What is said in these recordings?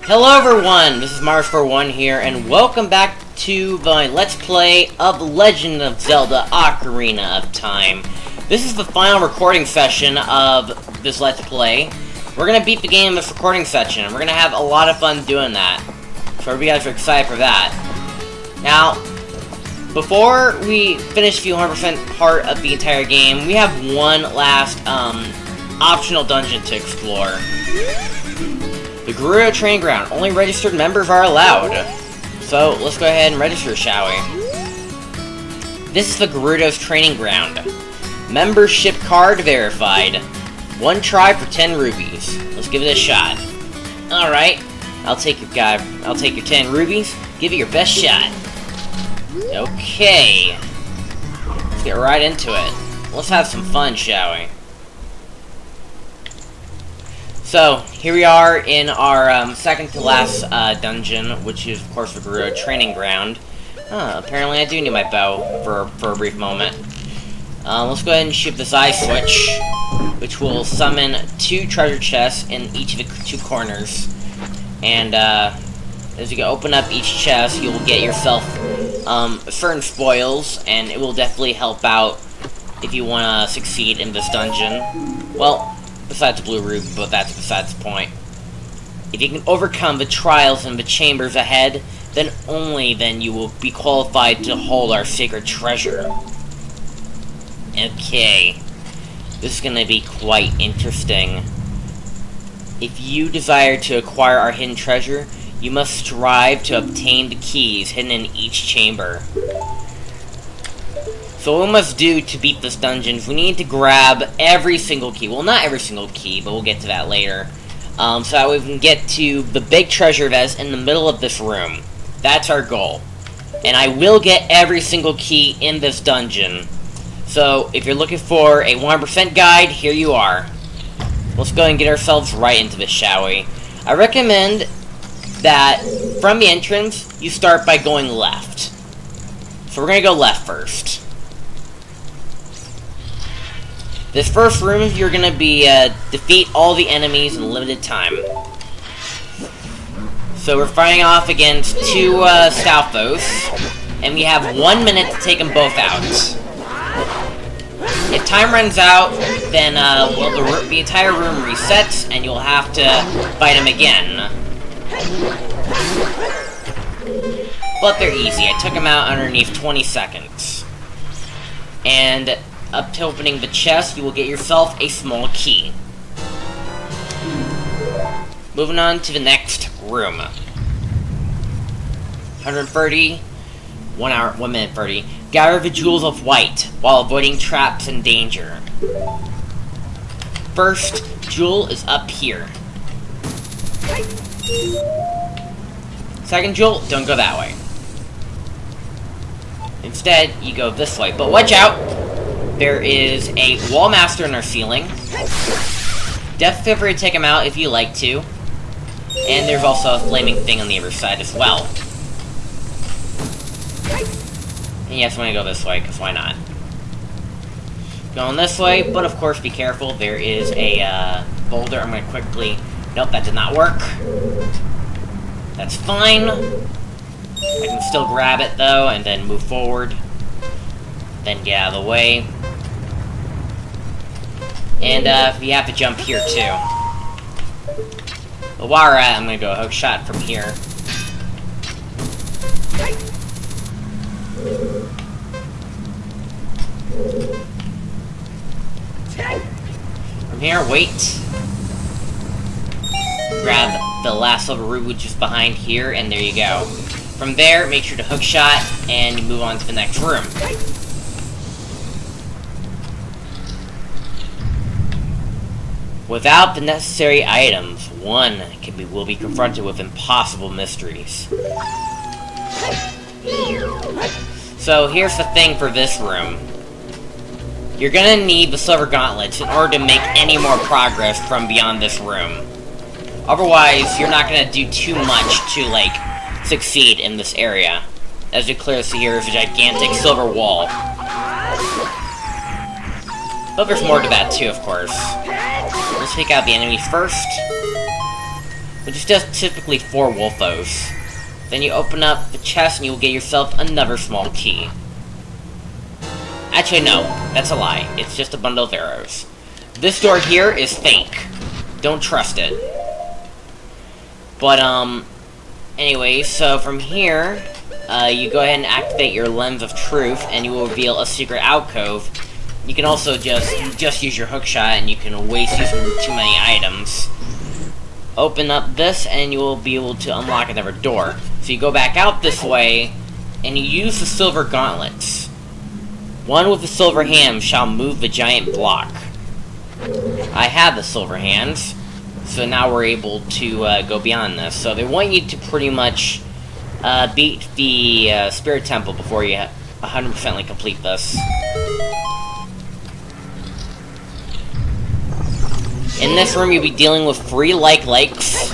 Hello everyone, this is Mardiman641 here, and welcome back to my Let's Play of Legend of Zelda Ocarina of Time. This is the final recording session of this Let's Play. We're gonna beat the game in this recording session, and we're gonna have a lot of fun doing that. So I hope you guys are excited for that. Now, before we finish the 100% part of the entire game, we have one last, optional dungeon to explore. The Gerudo Training Ground. Only registered members are allowed. So, let's go ahead and register, shall we? This is the Gerudo's Training Ground. Membership card verified. One try for 10 rubies. Let's give it a shot. Alright. I'll take your 10 rubies. Give it your best shot. Okay. Let's get right into it. Let's have some fun, shall we? So, here we are in our second to last dungeon, which is, of course, the Gerudo Training Ground. Apparently I do need my bow for a brief moment. Let's go ahead and shoot this eye switch, which will summon 2 treasure chests in each of the 2 corners. And as you open up each chest, you will get yourself certain spoils, and it will definitely help out if you want to succeed in this dungeon. Well, besides the blue ruby, but that's besides the point. If you can overcome the trials in the chambers ahead, then only then you will be qualified to hold our sacred treasure. Okay. This is gonna be quite interesting. If you desire to acquire our hidden treasure, you must strive to obtain the keys hidden in each chamber. So what we must do to beat this dungeon is we need to grab every single key. Well, not every single key, but we'll get to that later. So that we can get to the big treasure that's in the middle of this room. That's our goal. And I will get every single key in this dungeon. So if you're looking for a 100% guide, here you are. Let's go and get ourselves right into this, shall we? I recommend that from the entrance, you start by going left. So we're going to go left first. This first room, you're gonna be, defeat all the enemies in limited time. So we're fighting off against 2, Stalfos, and we have 1 minute to take them both out. If time runs out, then, well, the entire room resets, and you'll have to fight them again. But they're easy. I took them out underneath 20 seconds. And up to opening the chest, you will get yourself a small key. Moving on to the next room. 130, 1 minute 30. Gather the jewels of white while avoiding traps and danger. First jewel is up here. Second jewel, don't go that way. Instead, you go this way, but watch out! There is a wall master in our ceiling. Definitely feel free to take him out if you like to. And there's also a flaming thing on the other side as well. And yes, I'm gonna go this way, because why not? Going this way, but of course be careful. There is a boulder. I'm gonna quickly... Nope, that did not work. That's fine. I can still grab it though, and then move forward. Then get out of the way. And, we have to jump here, too. But while we're at it, I'm gonna go hook shot from here. From here, wait. Grab the last silver ruby just behind here, and there you go. From there, make sure to hook shot, and you move on to the next room. Without the necessary items, one will be confronted with impossible mysteries. So here's the thing for this room. You're gonna need the silver gauntlets in order to make any more progress from beyond this room. Otherwise, you're not gonna do too much to, like, succeed in this area. As you clearly see here, is a gigantic silver wall. But there's more to that too, of course. Let's take out the enemies first. which is just typically 4 Wolfos. Then you open up the chest and you will get yourself another small key. Actually, no, that's a lie. It's just a bundle of arrows. This door here is fake. Don't trust it. But, anyway, so from here, you go ahead and activate your Lens of Truth, and you will reveal a secret alcove. You can also just use your hookshot, and you can waste using too many items. Open up this, and you will be able to unlock another door. So you go back out this way, and you use the silver gauntlets. One with the silver hand shall move the giant block. I have the silver hands, so now we're able to go beyond this. So they want you to pretty much beat the Spirit Temple before you 100% complete this. In this room, you'll be dealing with 3 like-likes,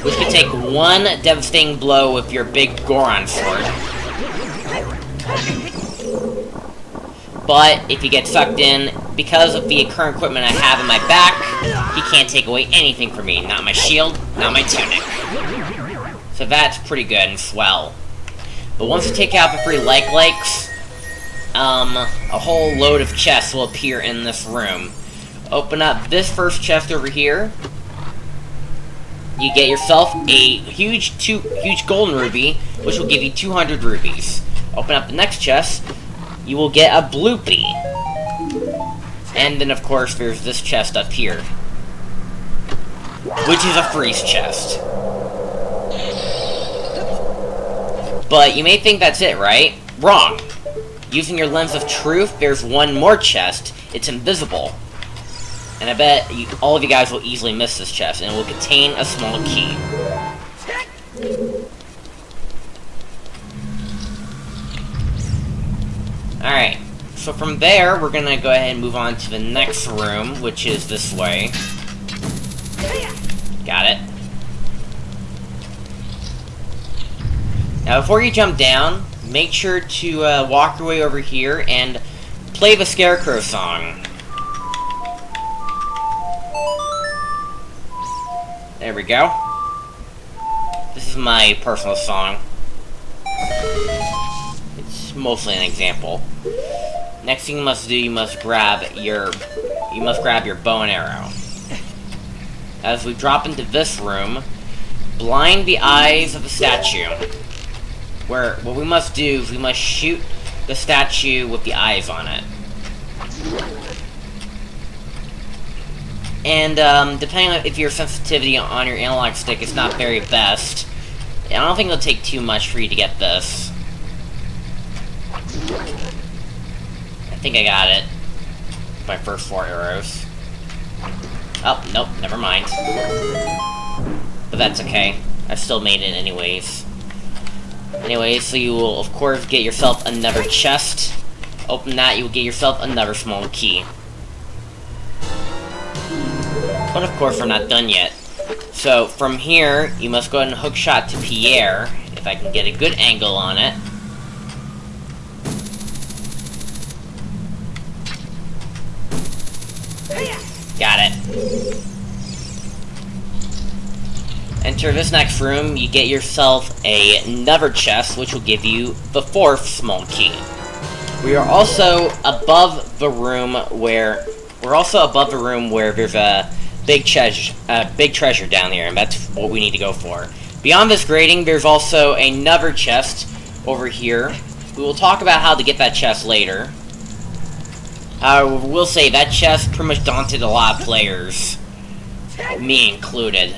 which can take 1 devastating blow with your big Goron sword. But if you get sucked in, because of the current equipment I have in my back, he can't take away anything from me. Not my shield, not my tunic. So that's pretty good and swell. But once you take out the 3 like-likes, a whole load of chests will appear in this room. Open up this first chest over here. You get yourself a huge golden ruby, which will give you 200 rubies. Open up the next chest. You will get a bloopy. And then, of course, there's this chest up here, which is a freeze chest. But you may think that's it, right? Wrong. Using your Lens of Truth, there's one more chest. It's invisible. And I bet all of you guys will easily miss this chest, and it will contain a small key. Alright, so from there, we're gonna go ahead and move on to the next room, which is this way. Got it. Now, before you jump down, make sure to walk your way over here and play the Scarecrow song. There we go. This is my personal song. It's mostly an example. Next thing you must do, you must grab your bow and arrow. As we drop into this room, blind the eyes of the statue. Where what we must do is we must shoot the statue with the eyes on it. And, depending on if your sensitivity on your analog stick is not very best, I don't think it'll take too much for you to get this. I think I got it. My first 4 arrows. Oh, nope, never mind. But that's okay. I still made it anyways. Anyways, so you will, of course, get yourself another chest. Open that, you will get yourself another small key. But of course, we're not done yet. So, from here, you must go ahead and hookshot to Pierre, if I can get a good angle on it. Got it. Enter this next room, you get yourself another chest, which will give you the 4th small key. We are also above the room where there's a big treasure down here, and that's what we need to go for. Beyond this grating, there's also another chest over here. We will talk about how to get that chest later. However, we'll say that chest pretty much daunted a lot of players, me included.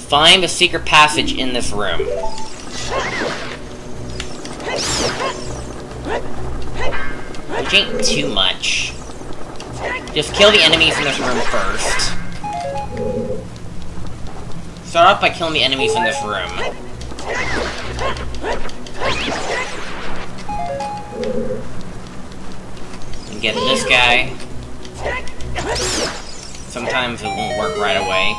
Find the secret passage in this room. Which ain't too much. Just kill the enemies in this room first. Start off by killing the enemies in this room. And get this guy. Sometimes it won't work right away.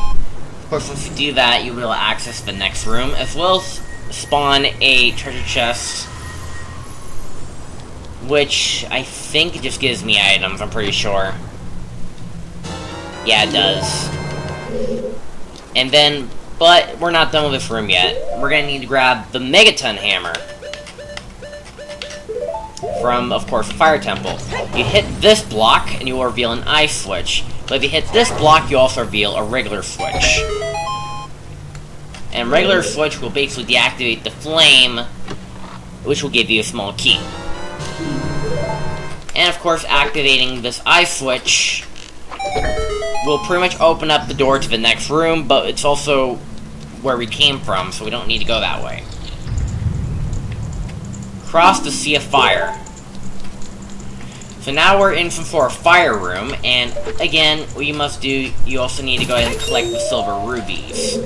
Of course, once you do that, you'll be able to access the next room, as well as spawn a treasure chest which I think it just gives me items, I'm pretty sure. Yeah, it does. And then, but we're not done with this room yet. We're gonna need to grab the Megaton Hammer from, of course, the Fire Temple. You hit this block, and you will reveal an ice switch. But if you hit this block, you also reveal a regular switch. And regular switch will basically deactivate the flame, which will give you a small key. And of course, activating this ice switch will pretty much open up the door to the next room, but it's also where we came from, so we don't need to go that way. Cross the Sea of Fire. So now we're in some sort of fire room, and again, what you must do, you also need to go ahead and collect the silver rubies.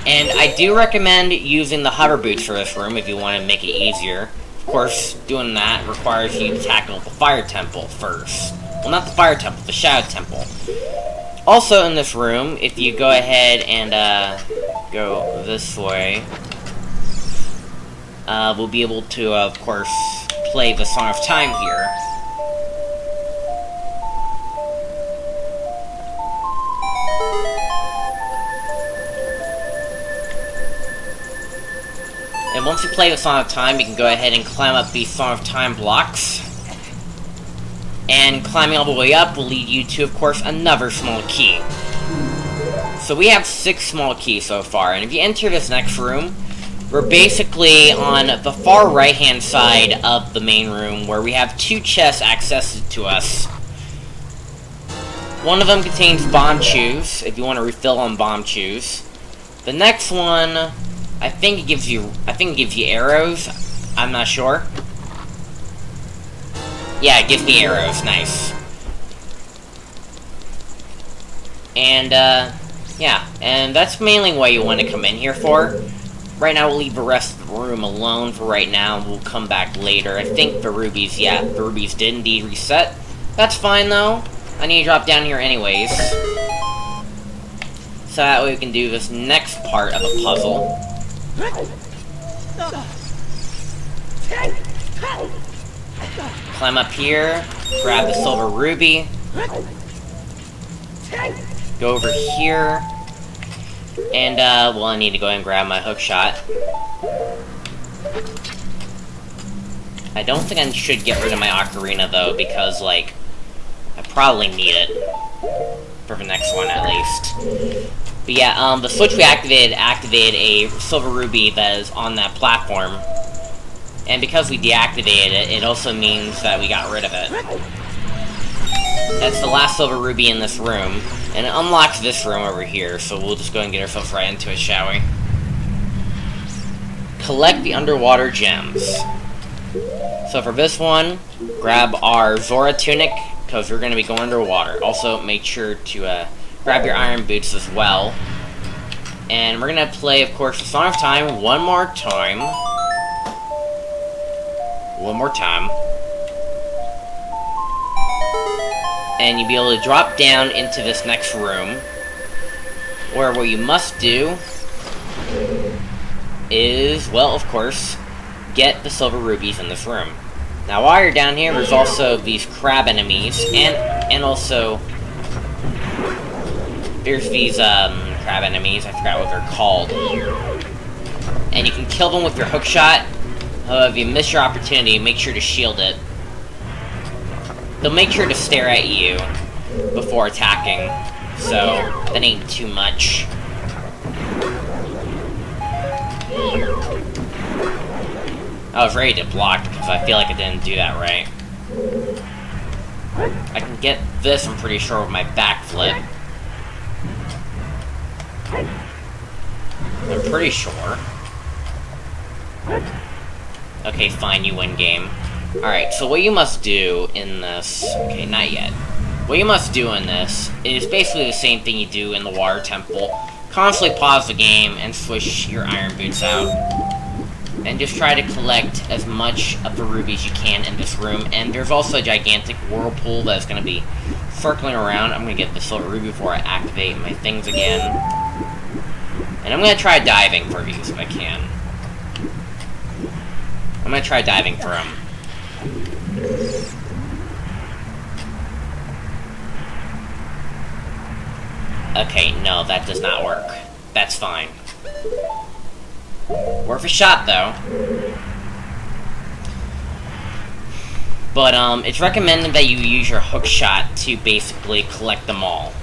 And I do recommend using the hover boots for this room if you want to make it easier. Of course, doing that requires you to tackle the Fire Temple first. Well, not the Fire Temple, the Shadow Temple. Also in this room, if you go ahead and go this way, we'll be able to, of course, play the Song of Time here. And once you play the Song of Time, you can go ahead and climb up these Song of Time blocks. And climbing all the way up will lead you to, of course, another small key. So we have 6 small keys so far, and if you enter this next room, we're basically on the far right-hand side of the main room, where we have 2 chests accessed to us. One of them contains bomb chews, if you want to refill on bomb chews. The next one, I think it gives you arrows. I'm not sure. Yeah, it gives me arrows. Nice. And, yeah. And that's mainly what you want to come in here for. Right now, we'll leave the rest of the room alone for right now, and we'll come back later. I think the rubies, yeah, the rubies did indeed reset. That's fine, though. I need to drop down here anyways. So that way we can do this next part of the puzzle. Climb up here, grab the silver ruby, go over here, and, well, I need to go ahead and grab my hook shot. I don't think I should get rid of my ocarina, though, because, like, I probably need it. For the next one, at least. But yeah, the switch we activated a silver ruby that is on that platform. And because we deactivated it, it also means that we got rid of it. That's the last silver ruby in this room. And it unlocks this room over here, so we'll just go and get ourselves right into it, shall we? Collect the underwater gems. So for this one, grab our Zora tunic, because we're going to be going underwater. Also, make sure to grab your iron boots as well. And we're going to play, of course, the Song of Time one more time. One more time. And you'll be able to drop down into this next room, where what you must do is, well, of course, get the silver rubies in this room. Now, while you're down here, there's also these crab enemies, and also there's these crab enemies. I forgot what they're called. And you can kill them with your hook shot. However, if you miss your opportunity, make sure to shield it. They'll make sure to stare at you before attacking, so that ain't too much. I was ready to block because I feel like I didn't do that right. I can get this, I'm pretty sure, with my backflip. I'm pretty sure. Okay, fine, you win game. Alright, so what you must do in this... Okay, not yet. What you must do in this is basically the same thing you do in the water temple. Constantly pause the game and swish your iron boots out. And just try to collect as much of the rubies you can in this room. And there's also a gigantic whirlpool that's going to be circling around. I'm going to get the silver ruby before I activate my things again. And I'm going to try diving for these if I can. I'm gonna try diving for him. Okay, no, that does not work. That's fine. Worth a shot, though. But, it's recommended that you use your hook shot to basically collect them all.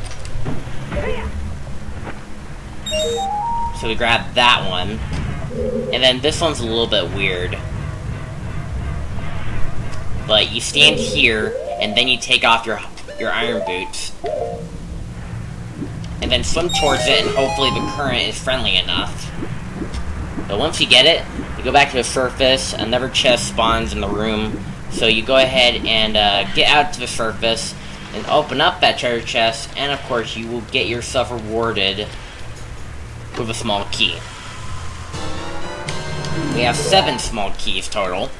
So we grab that one. And then this one's a little bit weird. But you stand here, and then you take off your iron boots. And then swim towards it, and hopefully the current is friendly enough. But once you get it, you go back to the surface, another chest spawns in the room. So you go ahead and get out to the surface, and open up that treasure chest, and of course you will get yourself rewarded with a small key. We have 7 small keys total.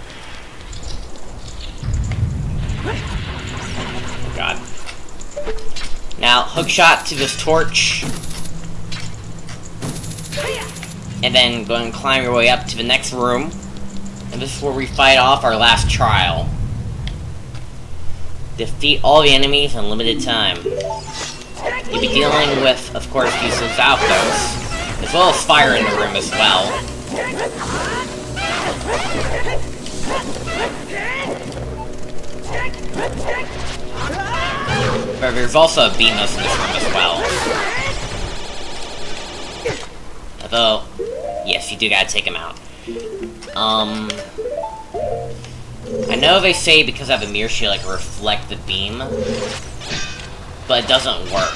Oh god. Now, hook shot to this torch. And then go and climb your way up to the next room. And this is where we fight off our last trial. Defeat all the enemies in limited time. You'll be dealing with, of course, useless Alphos, as well as fire in the room as well. But there's also a Beamos in this room as well. Although, yes, you do gotta take him out. I know they say because I have a mirror shield, I can reflect the beam, but it doesn't work.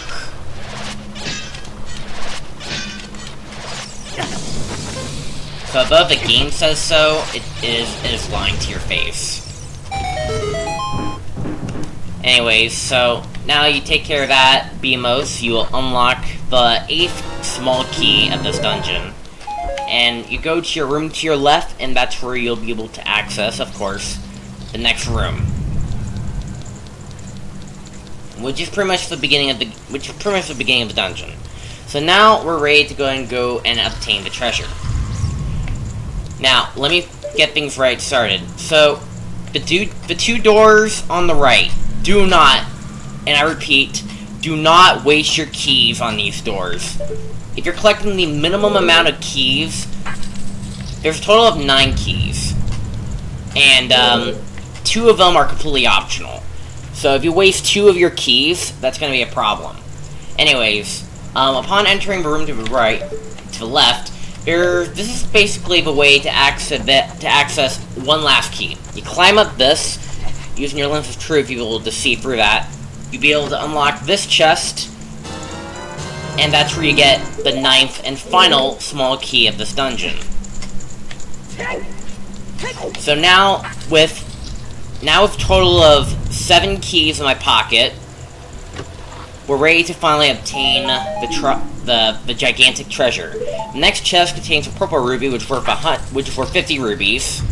So although the game says so, it is lying to your face. Anyways, so now you take care of that, Beamos, you will unlock the 8th small key of this dungeon. And you go to your room to your left, and that's where you'll be able to access, of course, the next room. Which is pretty much the beginning of the dungeon. So now we're ready to go and obtain the treasure. Now, let me get things right started. So, the two doors on the right, do not, and I repeat, do not waste your keys on these doors. If you're collecting the minimum amount of keys, there's a total of 9 keys. And, 2 of them are completely optional. So if you waste 2 of your keys, that's going to be a problem. Anyways, upon entering the room to the right, to the left, this is basically the way to access one last key. You climb up this, using your lens of truth, you'll be able to see through that. You'll be able to unlock this chest, and that's where you get the 9th and final small key of this dungeon. So now with a total of 7 keys in my pocket, we're ready to finally obtain the gigantic treasure. The next chest contains a purple ruby, which is worth 50 rubies.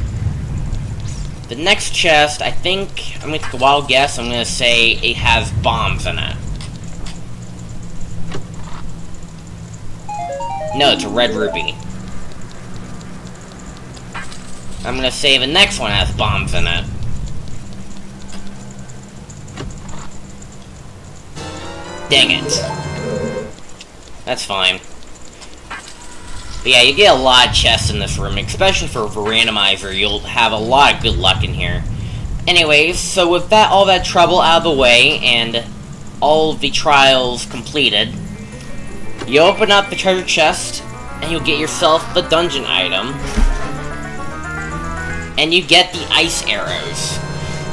The next chest, I think, I'm going to take a wild guess, I'm going to say it has bombs in it. No, it's a red ruby. I'm going to say the next one has bombs in it. Dang it. That's fine. But yeah, you get a lot of chests in this room, especially for a randomizer, you'll have a lot of good luck in here. Anyways, so with all that trouble out of the way, and all of the trials completed, you open up the treasure chest, and you'll get yourself the dungeon item. And you get the ice arrows.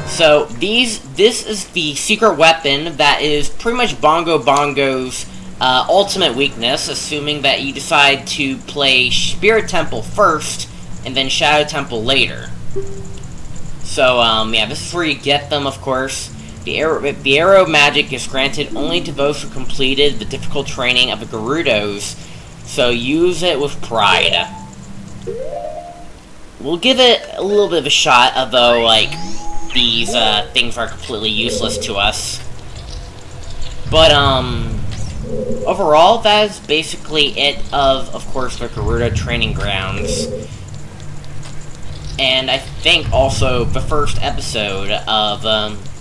So, this is the secret weapon that is pretty much Bongo's ultimate weakness, assuming that you decide to play Spirit Temple first, and then Shadow Temple later. So, yeah, this is where you get them, of course. The arrow magic is granted only to those who completed the difficult training of the Gerudos, so use it with pride. We'll give it a little bit of a shot, although, like, these things are completely useless to us. But, overall, that is basically it of course, the Gerudo training grounds. And think, also the first episode of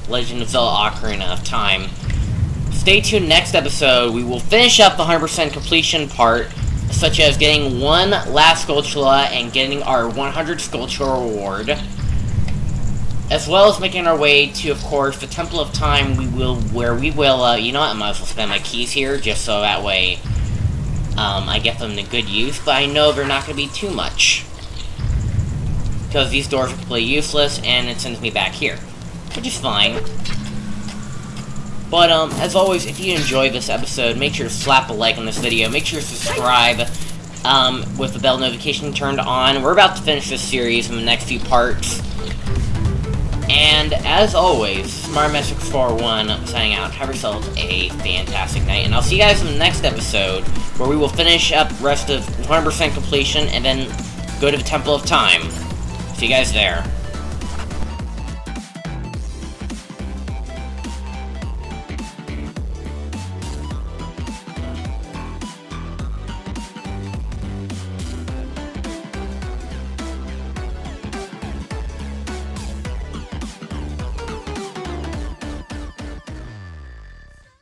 Legend of Zelda Ocarina of Time. Stay tuned next episode. We will finish up the 100% completion part, such as getting one last Skulltula and getting our 100 Skulltula reward, as well as making our way to, of course, the Temple of Time. Where we will, you know what, I might as well spend my keys here, just so that way, I get them to good use, but I know they're not going to be too much, because these doors are completely useless, and it sends me back here, which is fine. But, as always, if you enjoyed this episode, make sure to slap a like on this video, make sure to subscribe, with the bell notification turned on. We're about to finish this series in the next few parts. And, as always, Mardiman641 signing out. Have yourselves a fantastic night, and I'll see you guys in the next episode, where we will finish up the rest of 100% completion, and then go to the Temple of Time. See you guys there.